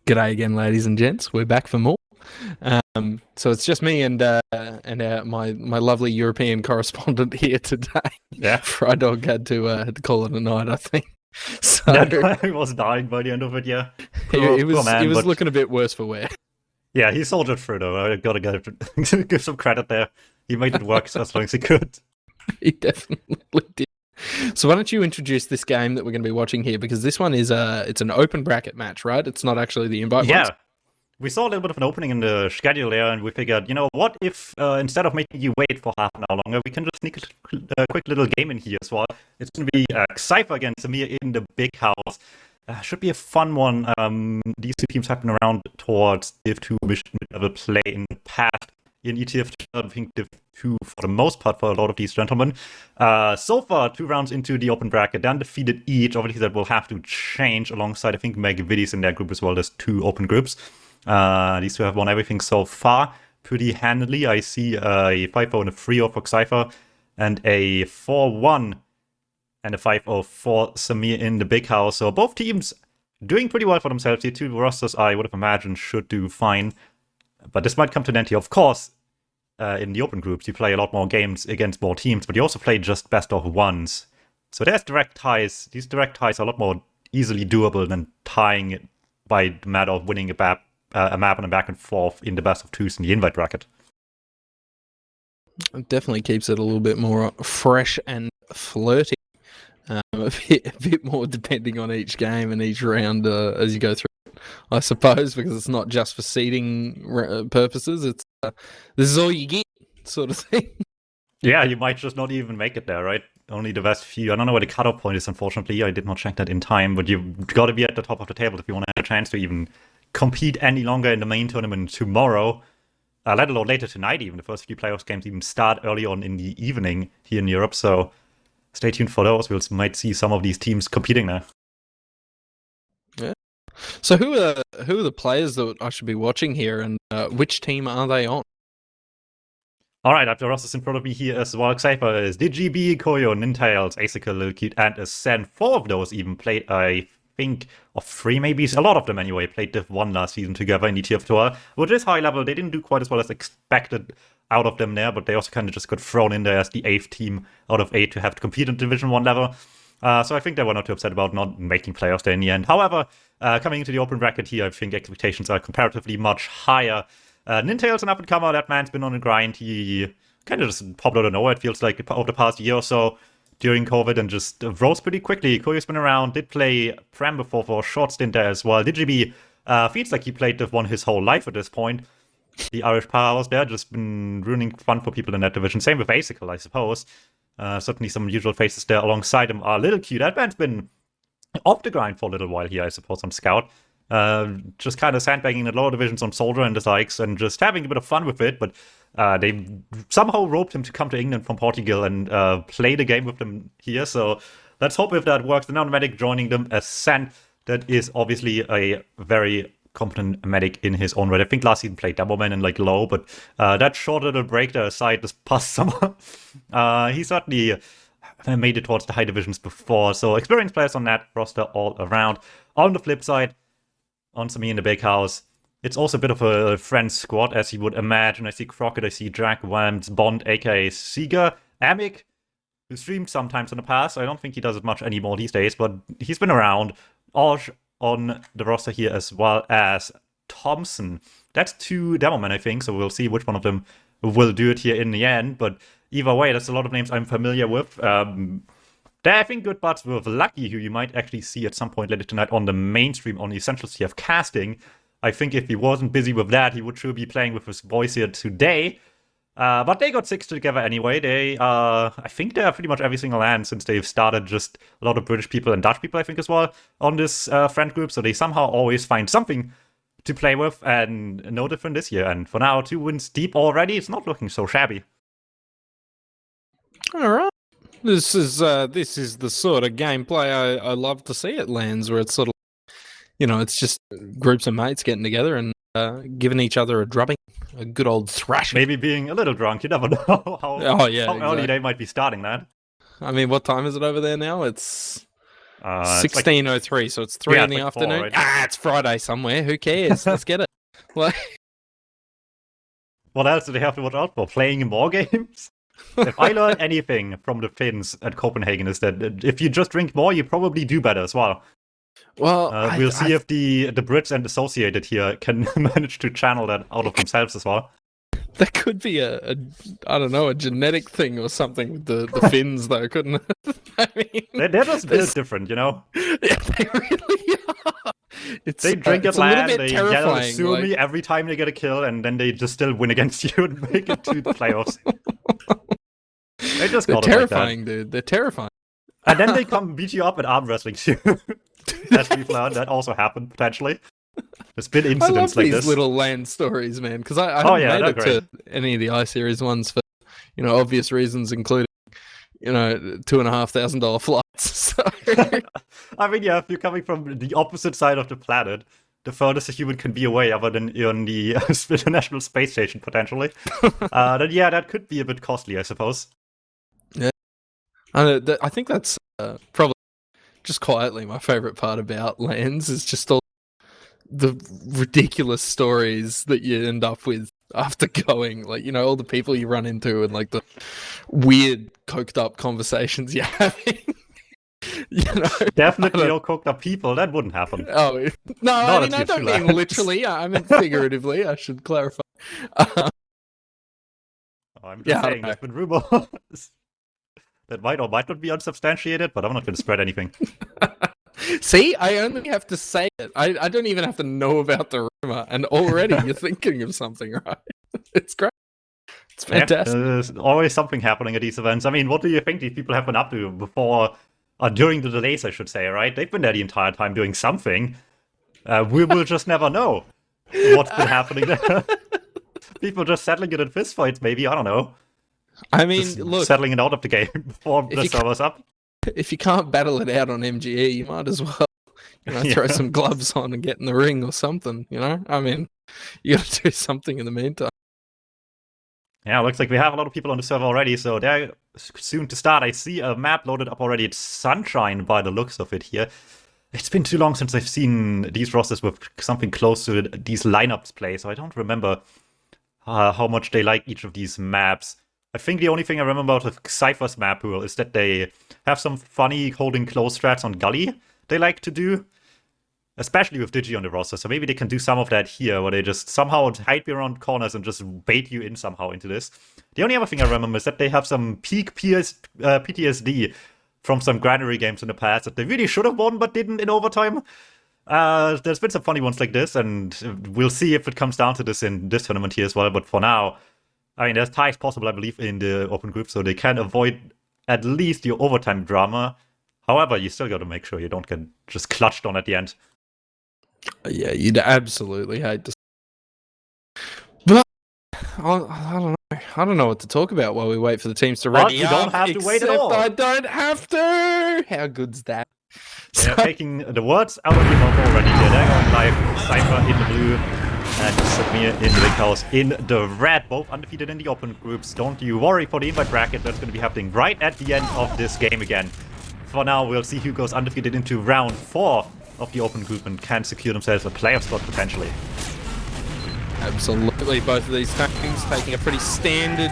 G'day again, ladies and gents. We're back for more. So it's just me and my lovely European correspondent here today. Yeah. Frydog had to call it a night, I think. So That guy was dying by the end of it, yeah. he was but looking a bit worse for wear. yeah, he soldiered through though. I gotta give some credit there. He made it work as long as he could. He definitely did. So why don't you introduce this game that we're going to be watching here? Because this one is it's an open bracket match, right? It's not actually the invite Yeah. ones. We saw a little bit of an opening in the schedule there, and we figured, what if instead of making you wait for half an hour longer, we can just sneak a quick little game in here as well. It's going to be xypher against Samir in the big house. Should be a fun one. These two teams have been around towards Div 2 mid-level play in the past. In ETF, I think Div 2 for the most part for a lot of these gentlemen. So far, 2 rounds into the open bracket, then defeated each. Obviously, that will have to change alongside, I think, Megavidis in their group as well. There's 2 open groups. These two have won everything so far pretty handily. I see a 5-0 and a 3-0 for xypher, and a 4-1 and a 5-0 for Samir in the big house. So both teams doing pretty well for themselves. The 2 rosters, I would have imagined, should do fine. But this might come to an end here. Of course, in the open groups, you play a lot more games against more teams, but you also play just best of ones. So there's direct ties. These direct ties are a lot more easily doable than tying it by the matter of winning a map and a back and forth in the best of 2s in the invite bracket. It definitely keeps it a little bit more fresh and flirty. A bit more depending on each game and each round as you go through, I suppose, because it's not just for seeding purposes. It's this is all you get, sort of thing. Yeah, you might just not even make it there, right? Only the best few. I don't know what the cutoff point is, unfortunately. I did not check that in time, but you've got to be at the top of the table if you want to have a chance to even compete any longer in the main tournament tomorrow, let alone later tonight even. The first few playoffs games even start early on in the evening here in Europe, so stay tuned for those. We might see some of these teams competing there. Yeah. So who are the players that I should be watching here, and which team are they on? Alright, I have the rosters in front of me here as well. xypher is DGB, Koyo, Ninetales, Asical, Lil Cute, and Ascend. 4 of those even played, I think, of 3 maybe. A lot of them anyway played Div 1 last season together in ETF Tour, which is high level. They didn't do quite as well as expected out of them there, but they also kind of just got thrown in there as the 8th team out of 8 to have to compete in Division 1 level. So I think they were not too upset about not making playoffs there in the end. However, coming into the open bracket here, I think expectations are comparatively much higher. Ninetales, an up-and-comer. That man's been on a grind. He kind of just popped out of nowhere, it feels like, over the past year or so during COVID, and just rose pretty quickly. Koyo's been around, did play Prem before for a short stint there as well. DGB feels like he played Div 1 his whole life at this point. The Irish powerhouse there just been ruining fun for people in that division. Same with Asical, I suppose. Certainly some usual faces there alongside him are Little Cute. That man's been off the grind for a little while here, I suppose, on Scout. Just kind of sandbagging the lower divisions on Soldier and the likes, and just having a bit of fun with it, but they somehow roped him to come to England from Portugal and play the game with them here, so let's hope if that works. The now Medic joining them as Ascend, that is obviously a very competent medic in his own right. I think last season played Demoman and like low, but that short little break there aside this past summer, he certainly made it towards the high divisions before, so experienced players on that roster all around. On the flip side, on Samir in the big house, it's also a bit of a friends squad, as you would imagine. I see Crockett, I see Jack, Wams, Bond, aka Seeger, Amic, who streamed sometimes in the past. I don't think he does it much anymore these days, but he's been around. Orge on the roster here, as well as Thompson. That's 2 demo men, I think, so we'll see which one of them will do it here in the end, but either way, that's a lot of names I'm familiar with. They're having good butts with Lucky, who you might actually see at some point later tonight on the mainstream on the Essentials here of casting. I think if he wasn't busy with that, he would sure be playing with his voice here today. But they got 6 together anyway. I think they are pretty much every single land since they've started, just a lot of British people and Dutch people, I think, as well, on this friend group. So they somehow always find something to play with, and no different this year. And for now, 2 wins deep already. It's not looking so shabby. All right. This is the sort of gameplay I love to see at LANs, where it's sort of, it's just groups of mates getting together and giving each other a drubbing, a good old thrashing. Maybe being a little drunk, you never know how early they might be starting that. I mean, what time is it over there now? It's It's like, 16:03, so it's 3 Yeah, in it's the like 4, afternoon. right? It's Friday somewhere. Who cares? Let's get it. Like, what else do they have to watch out for? Playing more games? If I learned anything from the Finns at Copenhagen is that if you just drink more, you probably do better as well. well, We'll see if the Brits and associated here can manage to channel that out of themselves as well. that could be a I don't know, a genetic thing or something with the Finns, though, couldn't it? I mean, They're just built different, you know? yeah, they really are. They drink it's at a little land, bit they yell terrifying. "Sue me" every time they get a kill, and then they just still win against you and make it to the playoffs. They just They're got it like that. terrifying, dude. They're terrifying. And then they come beat you up at arm wrestling too. As we've learned, that also happened, potentially. There's been I love incidents like these this. little land stories, man, because I haven't made it to any of the I-Series ones for, obvious reasons, including, $2,500 flights. So. I mean, yeah, if you're coming from the opposite side of the planet, the furthest a human can be away, other than on the International Space Station, potentially, then yeah, that could be a bit costly, I suppose. Yeah. I think that's probably just quietly my favorite part about lands is just all the ridiculous stories that you end up with after going, like, all the people you run into and like the weird coked up conversations you're having. Definitely no coked up people. That wouldn't happen. Oh no, I don't mean literally. I mean figuratively. I should clarify. I'm just saying, there's been rumors that might or might not be unsubstantiated, but I'm not going to spread anything. See, I only have to say it. I don't even have to know about the rumor, and already you're thinking of something, right? It's great. It's fantastic. Yeah, there's always something happening at these events. I mean, what do you think these people have been up to before, during the delays, I should say, right? They've been there the entire time doing something. We will just never know what's been happening there. People just settling it in fistfights, maybe. I don't know. I mean, just look, settling it out of the game before the server's up. If you can't battle it out on MGE, you might as well, throw some gloves on and get in the ring or something. I mean, you got to do something in the meantime. Yeah, looks like we have a lot of people on the server already, so they're soon to start. I see a map loaded up already. It's Sunshine by the looks of it here. It's been too long since I've seen these rosters with something close to these lineups play, so I don't remember how much they like each of these maps. I think the only thing I remember about the xypher's map rule is that they have some funny holding close strats on Gully they like to do. Especially with Digi on the roster, so maybe they can do some of that here, where they just somehow hide around corners and just bait you in somehow into this. The only other thing I remember is that they have some peak PTSD from some granary games in the past that they really should have won but didn't in overtime. There's been some funny ones like this, and we'll see if it comes down to this in this tournament here as well, but for now, I mean, there's ties possible, I believe, in the open group, so they can avoid at least the overtime drama. However, you still got to make sure you don't get just clutched on at the end. Yeah, you'd absolutely hate to. But I don't know what to talk about while we wait for the teams to ready. You don't have to wait at all. I don't have to. How good's that? They're taking the words out of your mouth already here. They're going live. Cypher in the blue and Samir in the big house in the red. Both undefeated in the open groups. Don't you worry for the invite bracket. That's going to be happening right at the end of this game again. For now, we'll see who goes undefeated into round 4 of the open group and can secure themselves a playoff spot potentially. Absolutely, both of these teams taking a pretty standard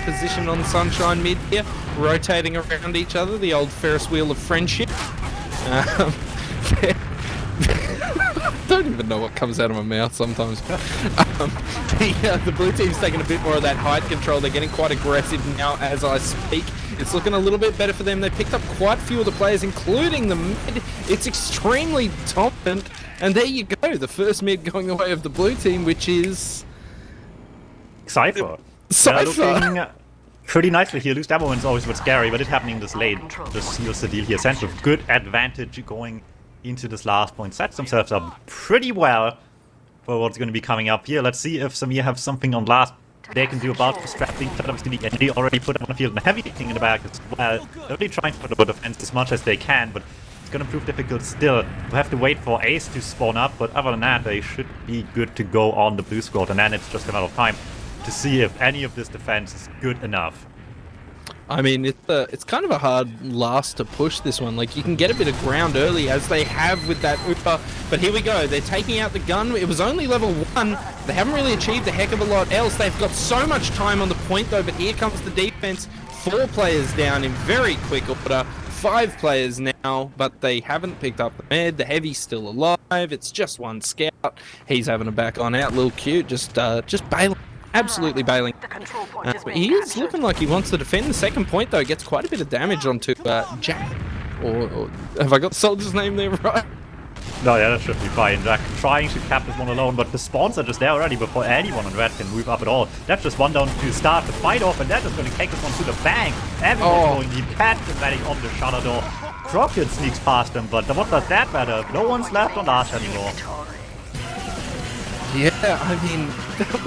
position on Sunshine mid here, rotating around each other, the old Ferris wheel of friendship. I don't even know what comes out of my mouth sometimes. The blue team's taking a bit more of that height control. They're getting quite aggressive now as I speak. It's looking a little bit better for them. They picked up quite a few of the players, including the mid. It's extremely dominant. And there you go, the first mid going the way of the blue team, which is... Xypher. Xypher! Pretty nicely here. Loose demo is always what's scary, but it happening this late just seals the deal here. Sends with good advantage going into this last point. Sets themselves up pretty well for what's going to be coming up here. Let's see if Samir have something on last they can do about distracting and they already put on the field and heavy thing in the back as well. They're really trying to put the defense as much as they can, but it's going to prove difficult still. We'll have to wait for Ace to spawn up, but other than that, they should be good to go on the blue squad, and then it's just a matter of time to see if any of this defense is good enough. I mean, it's kind of a hard last to push this one. Like, you can get a bit of ground early, as they have with that Uber. But here we go. They're taking out the gun. It was only level 1. They haven't really achieved a heck of a lot else. They've got so much time on the point, though. But here comes the defense. 4 players down in very quick order. 5 players now, but they haven't picked up the med. The heavy's still alive. It's just one scout. He's having a back on out. Little cute, just bailing. Absolutely bailing. But he is looking like he wants to defend the second point, though. Gets quite a bit of damage onto Jack. Or have I got the soldier's name there right? No, yeah, that should be fine. Jack trying to cap this one alone, but the spawns are just there already before anyone on red can move up at all. That's just one down to start the fight off, and that is going to take this one to the bank. Everyone's going deep. Cat landing on the shutter door. Crockett sneaks past him, but what does that matter? No one's left on Arch anymore. Yeah, I mean, that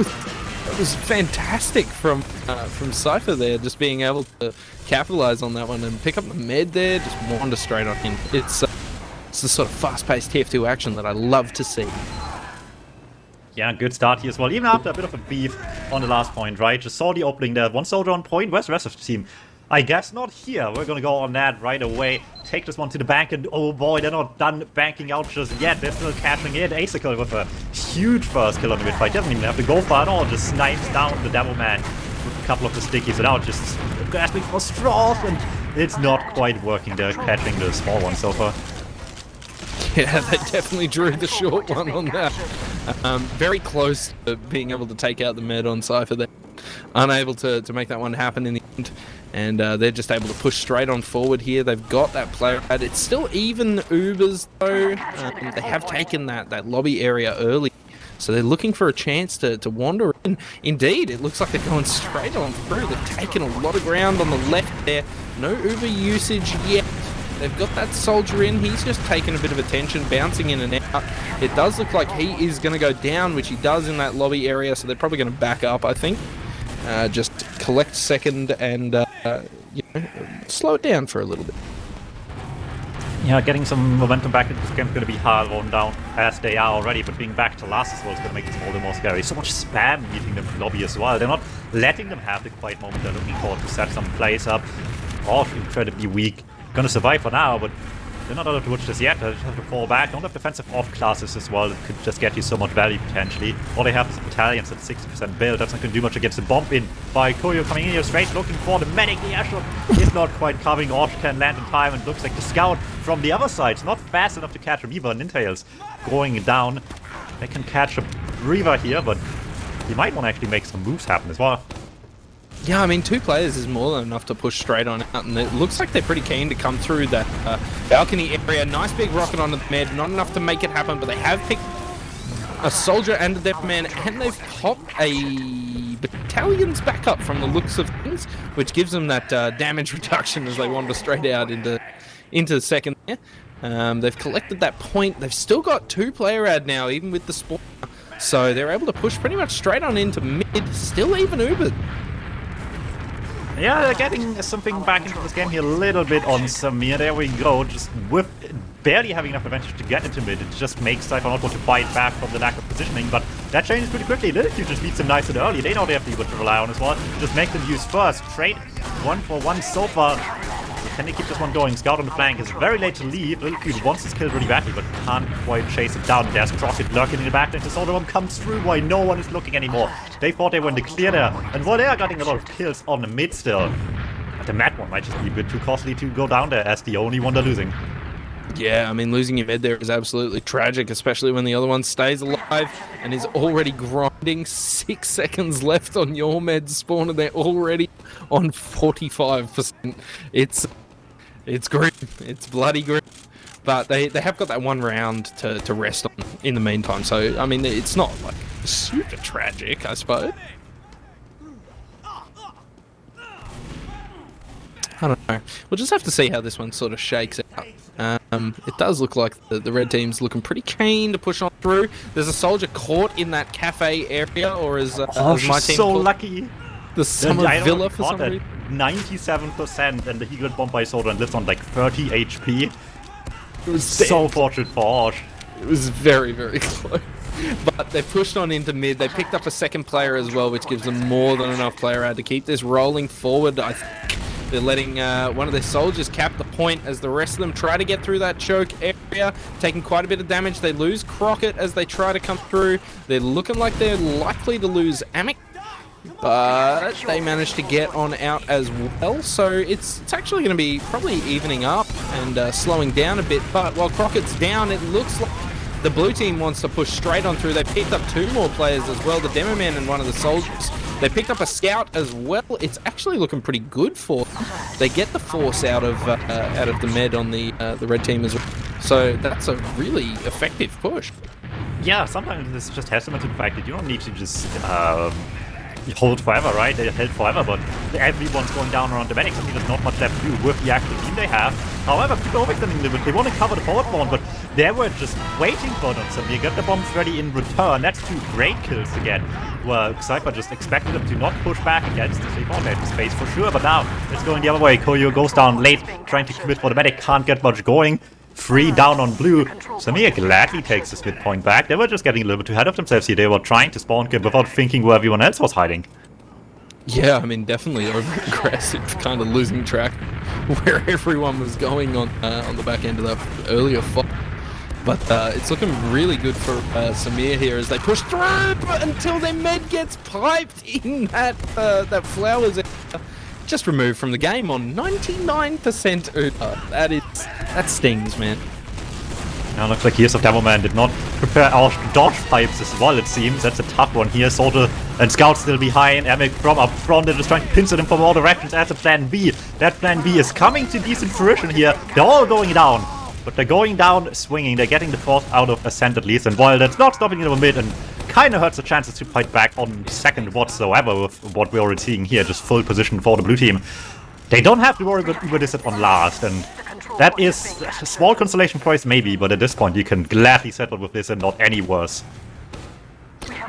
was fantastic from xypher there, just being able to capitalize on that one and pick up the med there, just wander straight on him. It's the sort of fast-paced TF2 action that I love to see. Yeah, good start here as well, even after a bit of a beef on the last point, right? Just saw the opening there, 1 soldier on point. Where's the rest of the team? I guess not here. We're gonna go on that right away. Take this one to the bank, and oh boy, they're not done banking out just yet. They're still catching it. xypher with a huge first kill on the mid fight. Doesn't even have to go far at all. Just snipes down the Devil Man with a couple of the stickies, and now just grasping for straws, and it's not quite working. They're catching the small one so far. Yeah, they definitely drew the short one on that. Very close to being able to take out the med on xypher there. Unable to make that one happen in the end. And they're just able to push straight on forward here. They've got that player ad. It's still even Ubers though. They have taken that lobby area early. So they're looking for a chance to wander in. Indeed, it looks like they're going straight on through. They've taken a lot of ground on the left there. No Uber usage yet. They've got that soldier in. He's just taking a bit of attention, bouncing in and out. It does look like he is going to go down, which he does in that lobby area. So they're probably going to back up, I think. Just collect second and you know, slow it down for a little bit. Yeah, getting some momentum back into this game is going to be hard on down as they are already, but being back to last as well is going to make this all the more scary. So much spam meeting them in the lobby as well. They're not letting them have the quiet moment they're looking for to set some plays up. All incredibly weak. Gonna survive for now, but they're not allowed to watch this yet. They just have to fall back. Don't have defensive off classes as well. It could just get you so much value potentially. All they have is battalions at 60% build. That's not gonna do much against the bomb in by Koyo coming in here straight, looking for the medic. The airshot is not quite covering. Orch can land in time, and looks like the scout from the other side is not fast enough to catch a Reaver. Ninetales going down. They can catch a Reaver here, but he might want to actually make some moves happen as well. Yeah, I mean, 2 players is more than enough to push straight on out, and it looks like they're pretty keen to come through that balcony area. Nice big rocket on the med, not enough to make it happen, but they have picked a soldier and a death man, and they've popped a battalion's backup from the looks of things, which gives them that damage reduction as they wander straight out into the second there. They've collected that point. They've still got 2 player ad now, even with the spawn, so they're able to push pretty much straight on into mid, still even Uber. Yeah, they're getting something back into this game here a little bit on Samir. There we go. Just with barely having enough advantage to get into mid, it just makes xypher not want to fight back from the lack of positioning. But that changes pretty quickly. Littleq just beats them nice and early. They know they have to be able to rely on as well. Just make them use first. Trade 1-for-1 so far. Can they keep this one going? Scout on the flank is very late to leave. Littleq wants his kill really badly, but can't quite chase it down. There's Crockett lurking in the back. The soldier bomb comes through. Why no one is looking anymore? They thought they were in the clear there, and while they are getting a lot of kills on the mid still, the mad one might just be a bit too costly to go down there as the only one they're losing. Yeah, I mean, losing your med there is absolutely tragic, especially when the other one stays alive and is already grinding. 6 seconds left on your med spawn, and they're already on 45%. It's grim. It's bloody grim. But they have got that 1 round to rest on in the meantime. So, I mean, it's not, like, super tragic, I suppose. I don't know. We'll just have to see how this one sort of shakes out. It does look like the red team's looking pretty keen to push on through. There's a soldier caught in that cafe area, or as my team so lucky. The summer villa for some reason. 97%, and he got bombed by a soldier and lives on like 30 HP. It was so fortunate for Orch. It was very, very close. But they pushed on into mid. They picked up a second player as well, which gives them more than enough player ad to keep this rolling forward. I think They're letting one of their soldiers cap the point as the rest of them try to get through that choke area, taking quite a bit of damage. They lose Crockett as they try to come through. They're looking like they're likely to lose Amic, but they managed to get on out as well. So it's actually going to be probably evening up and slowing down a bit. But while Crockett's down, it looks like the blue team wants to push straight on through. They picked up 2 more players as well, the Demo Man and one of the soldiers. They picked up a scout as well. It's actually looking pretty good for them. They get the force out of the med on the red team as well. So that's a really effective push. Yeah, sometimes this just testament to the fact that you don't need to just hold forever, right? They held forever, but everyone's going down around the medics. I mean, there's not much left to do with the actual team they have. However, people overextending a little bit. They want to cover the forward spawn, but they were just waiting for them. So they got the bombs ready in return. That's 2 great kills to get. Well, xypher just expected them to not push back against the safe space for sure, but now it's going the other way. Koyo goes down late, trying to commit for the medic, can't get much going. 3 down on blue. Samir gladly takes this midpoint back. They were just getting a little bit too ahead of themselves here. They were trying to spawn camp without thinking where everyone else was hiding. Yeah, I mean, definitely over-aggressive, kind of losing track where everyone was going on the back end of that earlier fight. But it's looking really good for Samir here as they push through until their med gets piped in that flowers just removed from the game on 99% Uber. That stings, man. Now looks like Gears of Demo Man did not prepare our dodge pipes as well, it seems. That's a tough one here. Soldier and Scout still behind. Amic from up front, they're just trying to pincer them from all directions as a plan B. That plan B is coming to decent fruition here. They're all going down. But they're going down swinging. They're getting the force out of Ascent at least. And while that's not stopping them a bit and kind of hurts the chances to fight back on second whatsoever with what we're already seeing here, just full position for the blue team, they don't have to worry about Uber this on last. And that is a small consolation prize maybe, but at this point you can gladly settle with this and not any worse.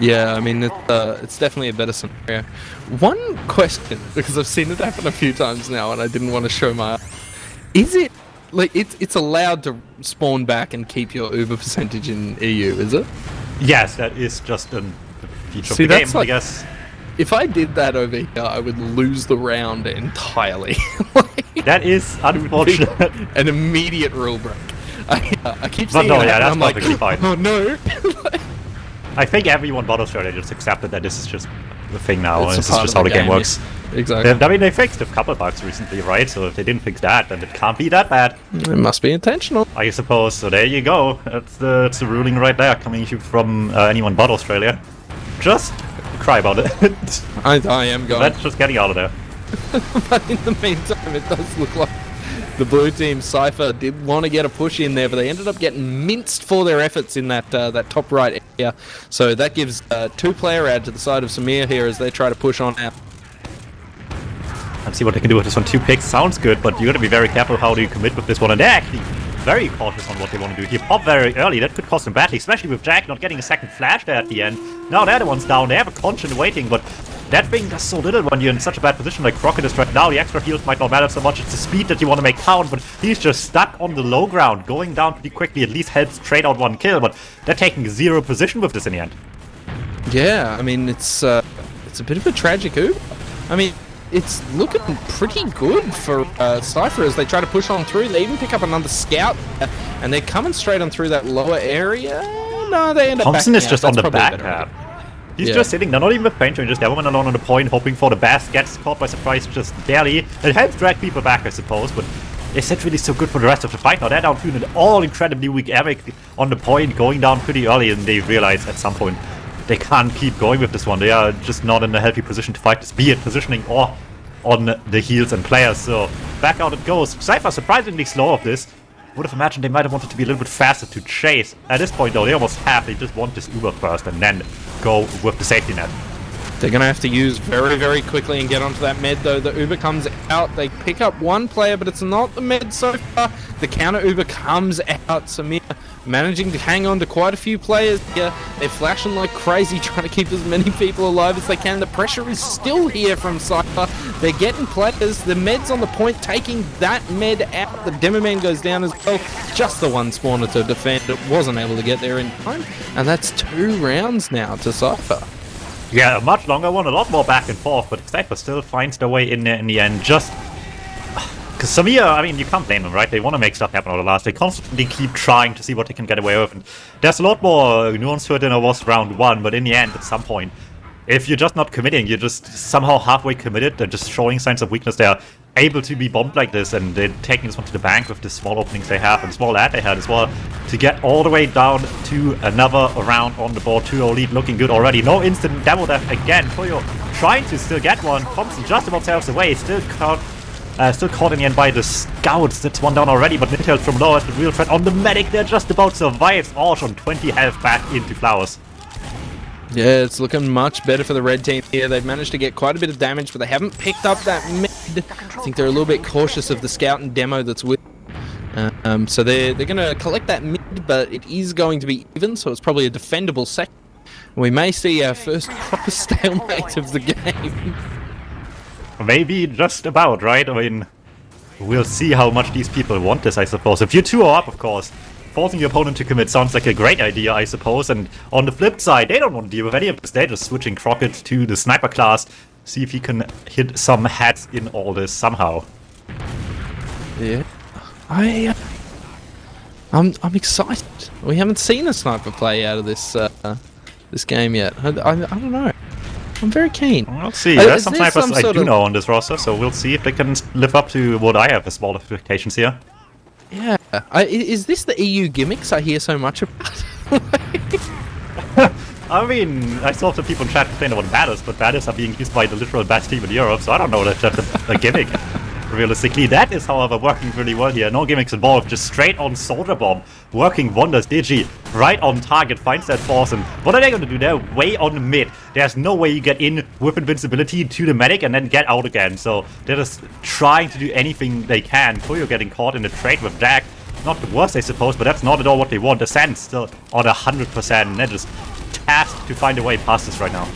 Yeah, I mean, it's definitely a better scenario. One question, because I've seen it happen a few times now and I didn't want to show my... Is it... Like, it's allowed to spawn back and keep your Uber percentage in EU, is it? Yes, that is just a feature of the game, I guess. If I did that over here, I would lose the round entirely. That is unfortunate. An immediate rule break. I keep but saying no, that, yeah, that's and I'm perfectly like, fine. oh no. I think everyone but Australia just accepted that this is just the thing now. This is just how the game works. Exactly. I mean, they fixed a couple bugs recently, right? So if they didn't fix that, then it can't be that bad. It must be intentional, I suppose. So there you go. That's the ruling right there, coming from anyone but Australia. Just cry about it. I am going. That's just getting out of there. But in the meantime, it does look like the blue team xypher did want to get a push in there, but they ended up getting minced for their efforts in that top right area. So that gives 2-player add to the side of Samir here as they try to push on out. Let's see what they can do with this one. 2 picks sounds good, but you got to be very careful how do you commit with this one. And they're actually very cautious on what they want to do here. Pop very early, that could cost them badly, especially with Jack not getting a second flash there at the end. Now they're the ones down. They have a conscience waiting, but that thing does so little when you're in such a bad position like Crockett is right now. The extra heals might not matter so much. It's the speed that you want to make count, but he's just stuck on the low ground. Going down pretty quickly at least helps trade out 1 kill, but they're taking 0 position with this in the end. Yeah, I mean, it's a bit of a tragic Uber. I mean, it's looking pretty good for xypher as they try to push on through. They even pick up another scout, and they're coming straight on through that lower area. No, they end up Thompson is just on the probably back half. He's just sitting there, not even with paint, just everyone alone on the point, hoping for the best. Gets caught by surprise just barely. It helps drag people back, I suppose, but is it really so good for the rest of the fight? Now they're down to an all incredibly weak Eric on the point, going down pretty early, and they realize at some point they can't keep going with this one. They are just not in a healthy position to fight this, be it positioning or on the heals and players. So back out it goes. xypher surprisingly slow of this. Would have imagined they might have wanted to be a little bit faster to chase. At this point though, they almost have. They just want this Uber first and then go with the safety net. They're going to have to use very, very quickly and get onto that med, though. The Uber comes out. They pick up 1 player, but it's not the med so far. The counter Uber comes out. Samir managing to hang on to quite a few players here. They're flashing like crazy, trying to keep as many people alive as they can. The pressure is still here from xypher. They're getting players. The med's on the point, taking that med out. The Demo Man goes down as well. Just the one spawner to defend. It wasn't able to get there in time. And that's 2 rounds now to xypher. Yeah, a much longer one, a lot more back and forth, but xypher still finds their way in there in the end. Just Because Samir, I mean, you can't blame them, right? They want to make stuff happen on the last. They constantly keep trying to see what they can get away with. And there's a lot more nuance to it than it was round 1, but in the end, at some point, if you're just not committing, you're just somehow halfway committed, they're just showing signs of weakness. They're able to be bombed like this, and they're taking this one to the bank with the small openings they have and small ad they had as well, to get all the way down to another round on the board. 2-0 lead, looking good already. No instant demo death again. Koyo trying to still get one. Thompson just about sails away, still caught in the end by the scouts. That's one down already, but Nintel from low as the real threat on the medic. They're just about survives. Arch on 20 health back into Flowers. Yeah, it's looking much better for the red team here. They've managed to get quite a bit of damage, but they haven't picked up that mid. I think they're a little bit cautious of the scout and demo that's with. So they're going to collect that mid, but it is going to be even, so it's probably a defendable second. We may see our first proper stalemate of the game. Maybe just about, right? I mean, we'll see how much these people want this, I suppose. If you 2-0 up, of course, forcing your opponent to commit sounds like a great idea, I suppose. And on the flip side, they don't want to deal with any of this. They're just switching Crockett to the sniper class. See if he can hit some heads in all this somehow. Yeah. I'm excited. We haven't seen a sniper play out of this this game yet. I don't know. I'm very keen. We'll see. There's some snipers I do know on this roster, so we'll see if they can live up to what I have as small expectations here. Yeah. Is this the EU gimmicks I hear so much about? I mean, I saw some people in chat complain about batters, but batters are being used by the literal best team in Europe, so I don't know if that's just a gimmick. Realistically, that is, however, working really well here. No gimmicks involved, just straight on Soldier Bomb. Working wonders. Digi right on target, finds that force, and what are they going to do? They're way on the mid. There's no way you get in with invincibility to the medic and then get out again. So they're just trying to do anything they can. Koyo getting caught in a trade with Jack. Not the worst, I suppose, but that's not at all what they want. Ascent still on 100%, and they're just tasked to find a way past this right now.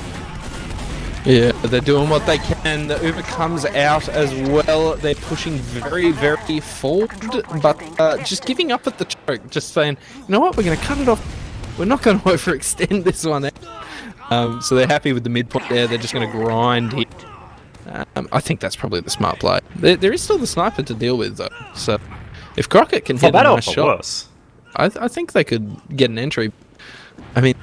Yeah, they're doing what they can. The Uber comes out as well. They're pushing very, very forward, but just giving up at the choke. Just saying, you know what, we're going to cut it off. We're not going to overextend this one out. So they're happy with the midpoint there. They're just going to grind here. I think that's probably the smart play. There is still the sniper to deal with, though. So if Crockett can hit a nice shot, I think they could get an entry. I mean,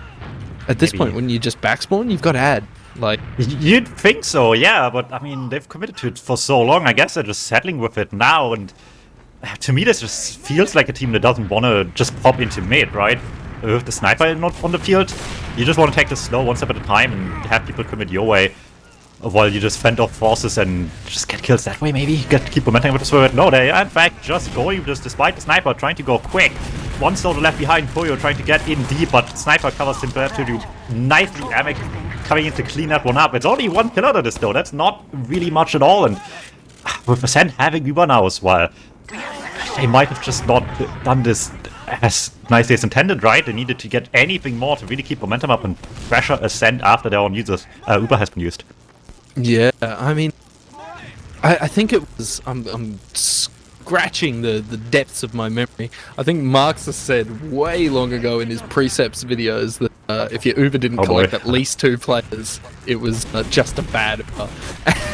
at this point, when you just backspawn, you've got to add. Like, you'd think so, yeah, but I mean, they've committed to it for so long. I guess they're just settling with it now, and to me, this just feels like a team that doesn't want to just pop into mid, right? With the sniper not on the field, you just want to take this slow, one step at a time, and have people commit your way, while you just fend off forces and just get kills that way, maybe? Keep momentum with the sword. No, they are in fact just going with this, despite the sniper trying to go quick. One soldier left behind, Koyo trying to get in deep, but sniper covers him absolutely nicely. Amic coming in to clean that one up. It's only one kill out of this though, that's not really much at all, and with Ascent having Uber now as well, they might have just not done this as nicely as intended, right? They needed to get anything more to really keep momentum up and pressure Ascent after their own users. Uber has been used. Yeah, I mean, I think it was, I'm scratching the depths of my memory. I think Marx said way long ago in his precepts videos that if your Uber didn't collect at least 2 players, it was just a bad Uber.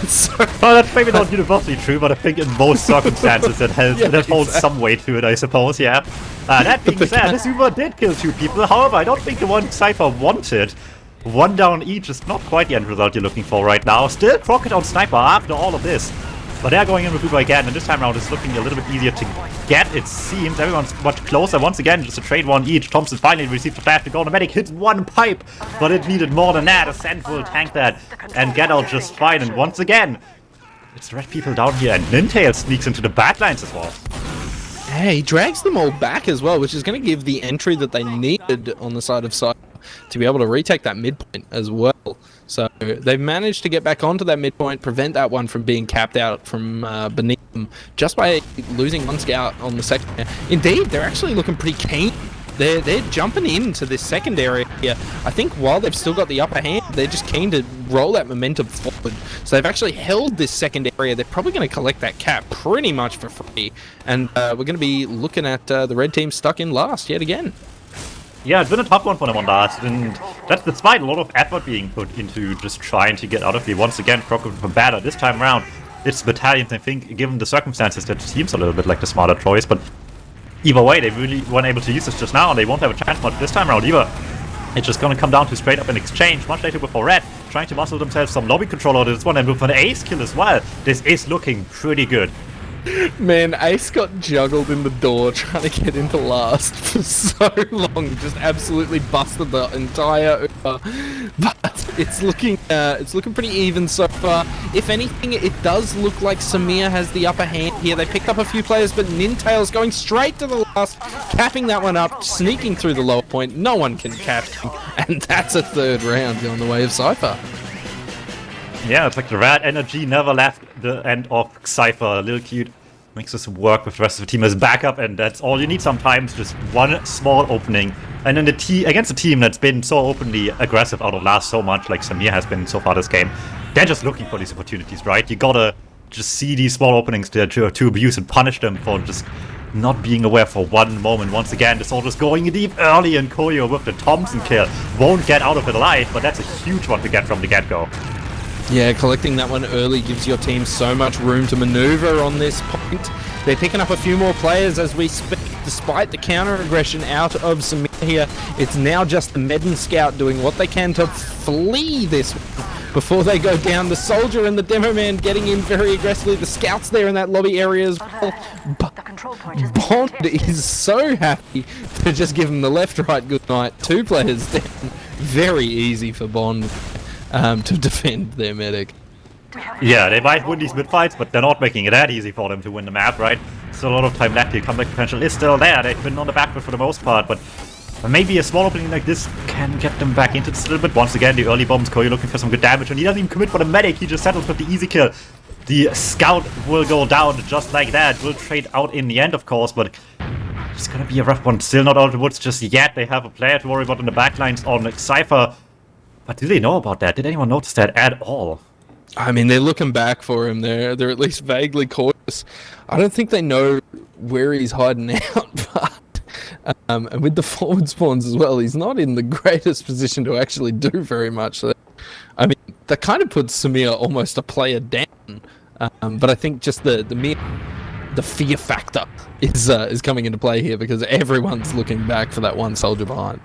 So, well, that's maybe not universally true, but I think in most circumstances that holds some weight to it, I suppose, yeah. That being said, this Uber did kill 2 people, however, I don't think the one Cypher wanted. 1 down each is not quite the end result you're looking for right now. Still Crockett on Sniper after all of this. But they're going in with Uber again, and this time around it's looking a little bit easier to get, it seems. Everyone's much closer. Once again, just a trade 1 each. Thompson finally received the flash to go. The medic hits 1 pipe, but it needed more than that. Ascent will tank that and get out just fine. And once again, it's red people down here, and Nintail sneaks into the backlines as well. Yeah, he drags them all back as well, which is going to give the entry that they needed on the side of Cypher to be able to retake that midpoint as well. So they've managed to get back onto that midpoint, prevent that one from being capped out from beneath them just by losing 1 scout on the second. Indeed, they're actually looking pretty keen. They're jumping into this second area here. I think while they've still got the upper hand, they're just keen to roll that momentum forward. So they've actually held this second area. They're probably going to collect that cap pretty much for free. And we're going to be looking at the red team stuck in last yet again. Yeah, it's been a tough one for them on last, and that's despite a lot of effort being put into just trying to get out of here. Once again, Crockett from batter. This time around, it's battalions. I think, given the circumstances, that seems a little bit like the smarter choice, but either way, they really weren't able to use this just now, and they won't have a chance much this time around either. It's just gonna come down to straight up an exchange, much later before Red, trying to muscle themselves some lobby control out of this one, and with an ace kill as well. This is looking pretty good. Man, Ace got juggled in the door trying to get into last for so long. Just absolutely busted the entire Uber. But it's looking pretty even so far. If anything, it does look like Samir has the upper hand here. They picked up a few players, but Nintail's going straight to the last, capping that one up, sneaking through the lower point. No one can cap him, and that's a third round on the way of xypher. Yeah, it's like the red energy never left the end of xypher. Lil Cute makes this work with the rest of the team as backup, and that's all you need sometimes. Just one small opening. And then against a team that's been so openly aggressive out of last so much, like Samir has been so far this game, they're just looking for these opportunities, right? You gotta just see these small openings to abuse and punish them for just not being aware for one moment. Once again, the soldiers going deep early, and Koyo with the Thompson kill won't get out of it alive, but that's a huge one to get from the get-go. Yeah, collecting that one early gives your team so much room to maneuver on this point. They're picking up a few more players as we speak, despite the counter-aggression out of Samir here. It's now just the Medin Scout doing what they can to flee this one before they go down. The Soldier and the Demo Man getting in very aggressively. The Scouts there in that lobby area as well. But Bond is so happy to just give him the left-right good night. 2 players down. Very easy for Bond to defend their medic. Yeah, they might win these mid-fights, but they're not making it that easy for them to win the map, right? Still a lot of time left here. Comeback potential is still there. They've been on the back foot for the most part, but maybe a small opening like this can get them back into this a little bit. Once again, the early bombs, Koyo looking for some good damage, and he doesn't even commit for the medic. He just settles with the easy kill. The Scout will go down just like that. Will trade out in the end, of course, but it's gonna be a rough one. Still not out of the woods just yet. They have a player to worry about in the backlines on xypher. But do they know about that? Did anyone notice that at all? I mean, they're looking back for him. They're at least vaguely cautious. I don't think they know where he's hiding out, but and with the forward spawns as well, he's not in the greatest position to actually do very much. So, I mean, that kind of puts Samir almost a player down. But I think just the fear factor is coming into play here because everyone's looking back for that one soldier behind.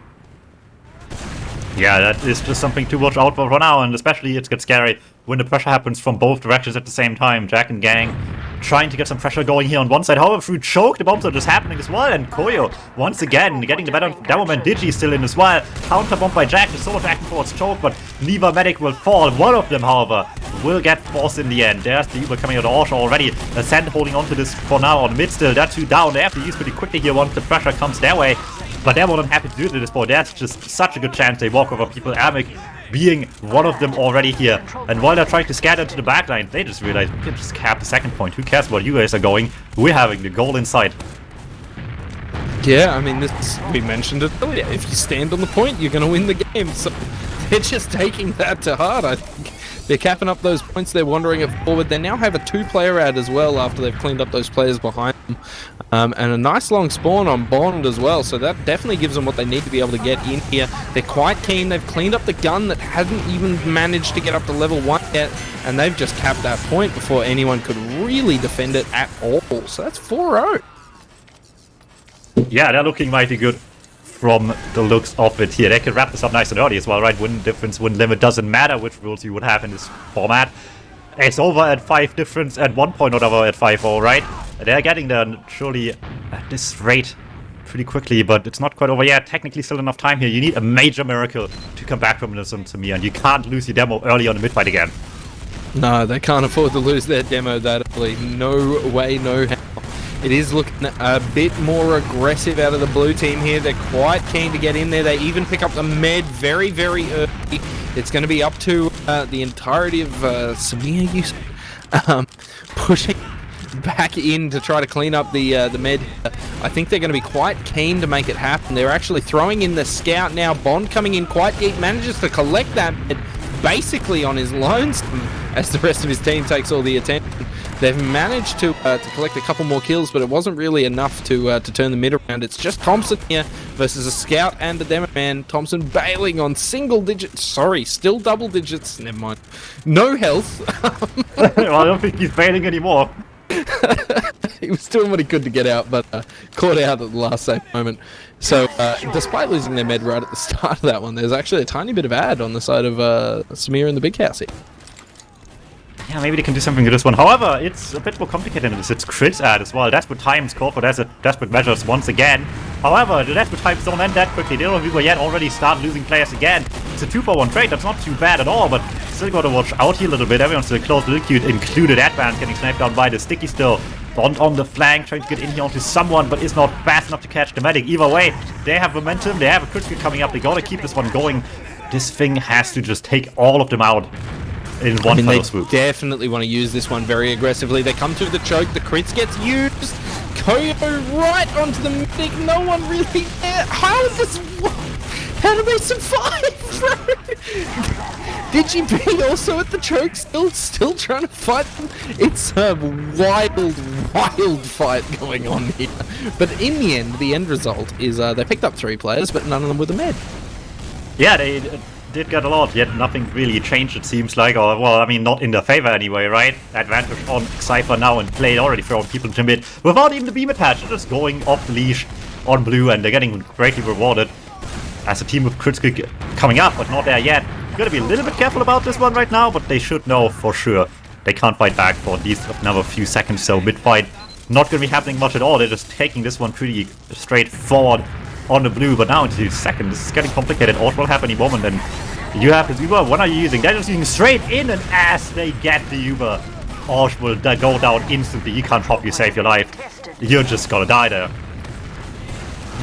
Yeah, that is just something to watch out for now, and especially it gets scary when the pressure happens from both directions at the same time. Jack and Gang trying to get some pressure going here on one side. However, through choke, the bombs are just happening as well, and Koyo, once again, getting the better. Demoman Digi still in as well. Counter bomb by Jack, the sword back towards choke, but neither medic will fall. One of them, however, will get forced in the end. There's the Uber coming out of Orsha already. Ascent holding on to this for now on mid still. That 2 down. They have to use pretty quickly here once the pressure comes their way. But they're more than happy to do it at this point. That's just such a good chance they walk over people. Amic being one of them already here. And while they're trying to scatter to the backline, they just realize we can just cap the second point. Who cares where you guys are going? We're having the goal in sight. Yeah, I mean, we mentioned it earlier. If you stand on the point, you're going to win the game. So they're just taking that to heart, I think. They're capping up those points. They're wandering it forward. They now have a 2-player ad as well after they've cleaned up those players behind them. And a nice long spawn on Bond as well. So that definitely gives them what they need to be able to get in here. They're quite keen. They've cleaned up the gun that hadn't even managed to get up to level 1 yet. And they've just capped that point before anyone could really defend it at all. So that's 4-0. Yeah, they're looking mighty good from the looks of it here. They can wrap this up nice and early as well, right? Win difference, win limit, doesn't matter which rules you would have in this format. It's over at 5 difference at one point, not over at 5-0, right? They're getting there surely at this rate pretty quickly, but it's not quite over yet. Technically still enough time here. You need a major miracle to come back from this to me, and you can't lose your demo early on the mid-fight again. No, they can't afford to lose their demo that early. No way, no how. It is looking a bit more aggressive out of the blue team here. They're quite keen to get in there. They even pick up the med very, very early. It's going to be up to the entirety of Samir pushing back in to try to clean up the med. I think they're going to be quite keen to make it happen. They're actually throwing in the scout now. Bond coming in quite deep, manages to collect that med basically on his lonesome as the rest of his team takes all the attention. They've managed to collect a couple more kills, but it wasn't really enough to turn the mid around. It's just Thompson here versus a scout and a demo man. Thompson bailing on single digits. Sorry, still double digits. Never mind. No health. Well, I don't think he's bailing anymore. He was doing what he could to get out, but caught out at the last safe moment. So, despite losing their med right at the start of that one, there's actually a tiny bit of ad on the side of Samir and the big house here. Yeah, maybe they can do something with this one. However, it's a bit more complicated than this. It's crits ad as well. Desperate times call for desperate measures once again. However, the desperate times don't end that quickly. They don't even yet already start losing players again. It's a 2-for-1 trade. That's not too bad at all, but still got to watch out here a little bit. Everyone's still close. Little cute, included Advance, getting sniped down by the sticky still. Bond on the flank, trying to get in here onto someone, but is not fast enough to catch the medic. Either way, they have momentum. They have a critical coming up. They gotta keep this one going. This thing has to just take all of them out in one fell swoop. They definitely want to use this one very aggressively. They come to the choke. The crits gets used. Koyo right onto the medic. No one really there. How is this? How do they survive, bro? DGB also at the choke, still trying to fight them. It's a wild fight going on here. But in the end, the end result is they picked up 3 players, but none of them with a med. Yeah, they did get a lot, yet nothing really changed, it seems like. Or, well, I mean, not in their favor anyway, right? Advantage on xypher now, and Play already throwing people into mid without even the beam attached. They're just going off the leash on blue, and they're getting greatly rewarded as a team with critical coming up, but not there yet. Gotta be a little bit careful about this one right now, but they should know for sure they can't fight back for at least another few seconds. So mid fight not gonna be happening much at all. They're just taking this one pretty straightforward on the blue, but now into second, this is getting complicated. Ult will happen any moment, and you have this Uber. What are you using? They're just using straight in, and as they get the Uber, Orsh will go down instantly. You can't help you save your life. You're just gonna die there.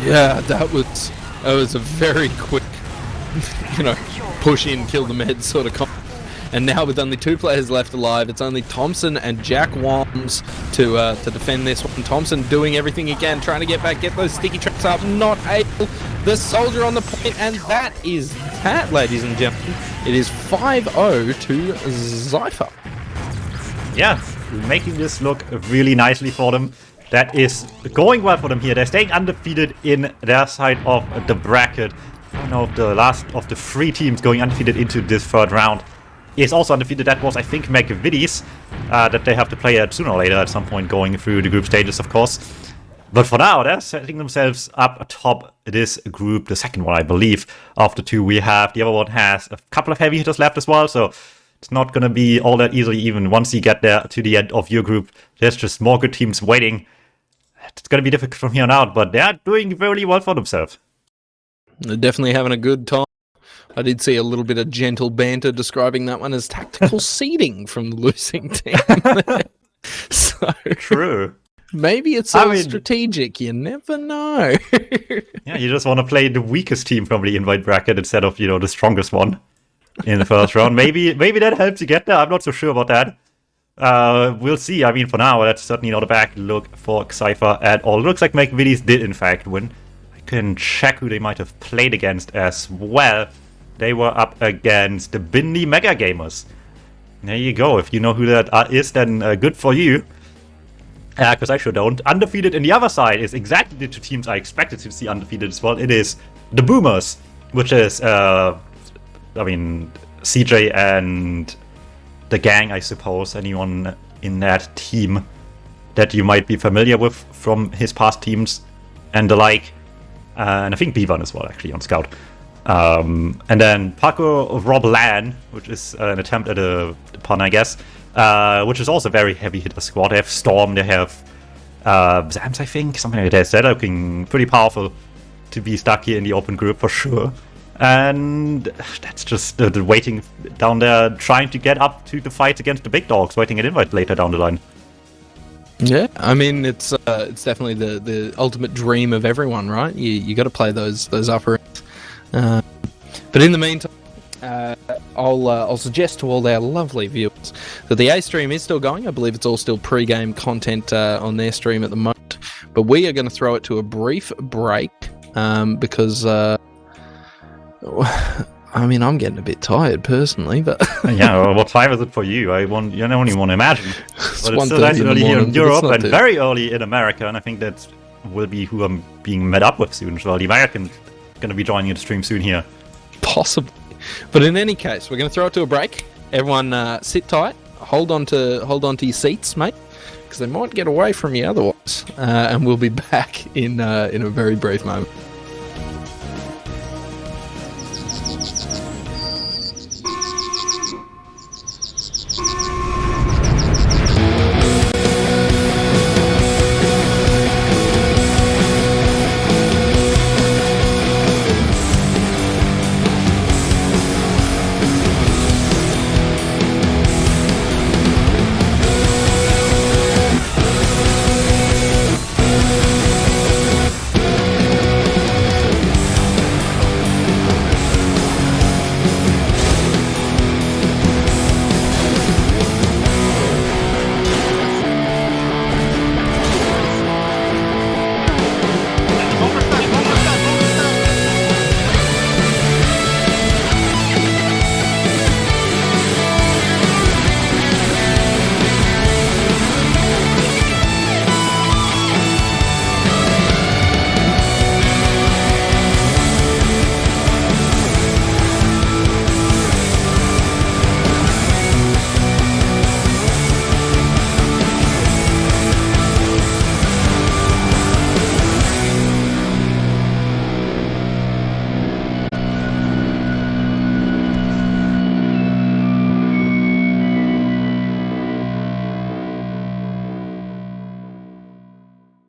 Yeah, that was a very quick, push in, kill the med sort of comp. And now with only 2 players left alive, it's only Thompson and Jack Walms to defend this one. Thompson doing everything he can, trying to get back, get those sticky traps up, not able. The soldier on the point, and that is that, ladies and gentlemen. It is 5-0 to xypher. Yeah, making this look really nicely for them. That is going well for them here. They're staying undefeated in their side of the bracket. One of the last of the 3 teams going undefeated into this 3rd round is also undefeated. That was, I think, McVitie's, that they have to play at sooner or later at some point going through the group stages, of course. But for now, they're setting themselves up atop this group, the second one, I believe, of the 2 we have. The other one has a couple of heavy hitters left as well, so it's not going to be all that easily even once you get there to the end of your group. There's just more good teams waiting. It's going to be difficult from here on out, but they're doing really well for themselves. They're definitely having a good time. I did see a little bit of gentle banter describing that one as tactical seeding from the losing team. So True. Maybe it's all strategic. You never know. Yeah, you just want to play the weakest team from the invite bracket instead of, the strongest one in the first round. Maybe that helps you get there. I'm not so sure about that. We'll see. I mean, for now, that's certainly not a bad look for xypher at all. It looks like McVitie's did, in fact, win. I can check who they might have played against as well. They were up against the Bindi Mega Gamers. There you go. If you know who that is, then good for you. Because I sure don't. Undefeated in the other side is exactly the 2 teams I expected to see undefeated as well. It is the Boomers, which is, CJ and the gang, I suppose. Anyone in that team that you might be familiar with from his past teams and the like. And I think Bevan as well, actually, on Scout. And then Paco Rob Lan, which is an attempt at a pun, I guess, which is also a very heavy hitter squad. They have Storm, they have Zams, I think, something like that. They're looking pretty powerful to be stuck here in the open group for sure. And that's just the waiting down there, trying to get up to the fight against the big dogs, waiting at invite later down the line. Yeah, I mean it's definitely the ultimate dream of everyone, right? You got to play those upper ends. But in the meantime, I'll suggest to all our lovely viewers that the A stream is still going. I believe it's all still pre-game content on their stream at the moment. But we are going to throw it to a brief break because I'm getting a bit tired personally. But yeah, well, what time is it for you? I don't even want to imagine. But it's still 1:30 nice in and the early here morning, in but it's Europe not and too- very early in America, and I think that will be who I'm being met up with soon as well. The American's going to be joining the stream soon here. Possibly. But in any case, we're going to throw it to a break. Everyone sit tight. Hold on to your seats, mate, because they might get away from you otherwise. And we'll be back in a very brief moment.